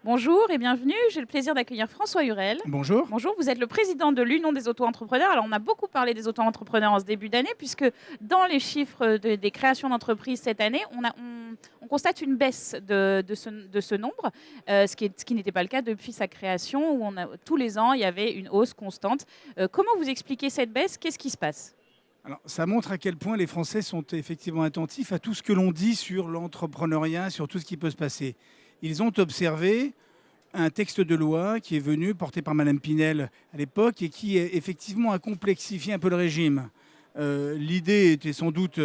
Bonjour et bienvenue. J'ai le plaisir d'accueillir François Hurel. Bonjour. Bonjour, vous êtes le président de l'Union des auto-entrepreneurs. Alors, on a beaucoup parlé des auto-entrepreneurs en ce début d'année, puisque dans les chiffres des créations d'entreprises cette année, on constate une baisse de ce nombre, ce qui n'était pas le cas depuis sa création, où tous les ans, il y avait une hausse constante. Comment vous expliquez cette baisse? Qu'est-ce qui se passe? Alors, ça montre à quel point les Français sont effectivement attentifs à tout ce que l'on dit sur l'entrepreneuriat, sur tout ce qui peut se passer. Ils ont observé un texte de loi qui est venu, porté par Madame Pinel à l'époque, et qui effectivement a complexifié un peu le régime. L'idée était sans doute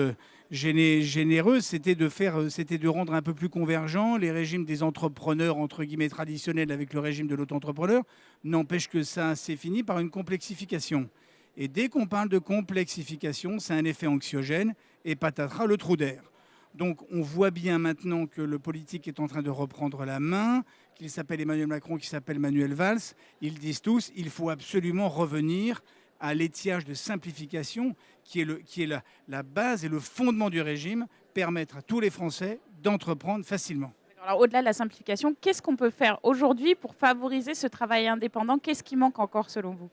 généreuse, c'était de rendre un peu plus convergent les régimes des entrepreneurs entre guillemets traditionnels avec le régime de l'auto-entrepreneur. N'empêche que ça s'est fini par une complexification. Et dès qu'on parle de complexification, c'est un effet anxiogène et patatras, le trou d'air. Donc on voit bien maintenant que le politique est en train de reprendre la main, qu'il s'appelle Emmanuel Macron, qu'il s'appelle Manuel Valls. Ils disent tous qu'il faut absolument revenir à l'étiage de simplification qui est la base et le fondement du régime, permettre à tous les Français d'entreprendre facilement. Alors, au-delà de la simplification, qu'est-ce qu'on peut faire aujourd'hui pour favoriser ce travail indépendant? Qu'est-ce qui manque encore selon vous?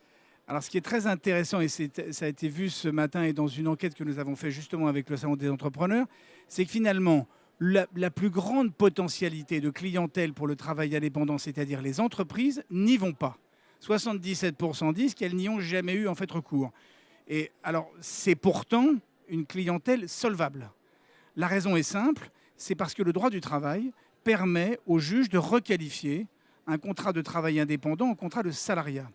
Alors, ce qui est très intéressant, et ça a été vu ce matin et dans une enquête que nous avons faite justement avec le Salon des entrepreneurs, c'est que finalement, la plus grande potentialité de clientèle pour le travail indépendant, c'est-à-dire les entreprises, n'y vont pas. 77% disent qu'elles n'y ont jamais eu en fait recours. Et alors, c'est pourtant une clientèle solvable. La raison est simple, c'est parce que le droit du travail permet aux juges de requalifier un contrat de travail indépendant en contrat de salariat.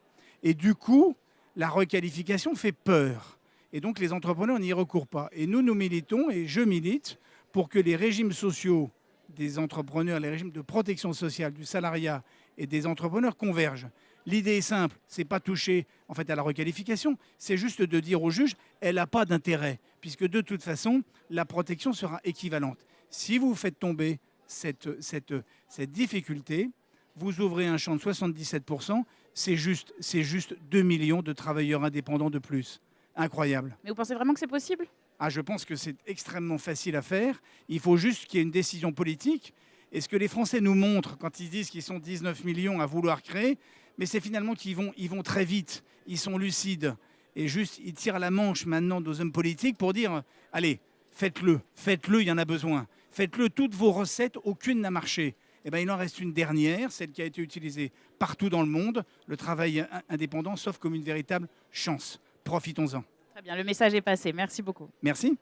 Et du coup, la requalification fait peur. Et donc, les entrepreneurs n'y recourent pas. Et nous militons, et je milite, pour que les régimes sociaux des entrepreneurs, les régimes de protection sociale du salariat et des entrepreneurs convergent. L'idée est simple, c'est pas toucher en fait à la requalification, c'est juste de dire au juge, elle n'a pas d'intérêt, puisque de toute façon, la protection sera équivalente. Si vous faites tomber cette difficulté, vous ouvrez un champ de 77%, c'est juste 2 millions de travailleurs indépendants de plus. Incroyable. Mais vous pensez vraiment que c'est possible? Ah, je pense que c'est extrêmement facile à faire. Il faut juste qu'il y ait une décision politique. Et ce que les Français nous montrent quand ils disent qu'ils sont 19 millions à vouloir créer, mais c'est finalement qu'ils vont très vite, ils sont lucides. Et juste, ils tirent la manche maintenant aux hommes politiques pour dire, allez, faites-le, il y en a besoin. Faites-le, toutes vos recettes, aucune n'a marché. Eh bien, il en reste une dernière, celle qui a été utilisée partout dans le monde, le travail indépendant, sauf comme une véritable chance. Profitons-en. Très bien, le message est passé. Merci beaucoup. Merci.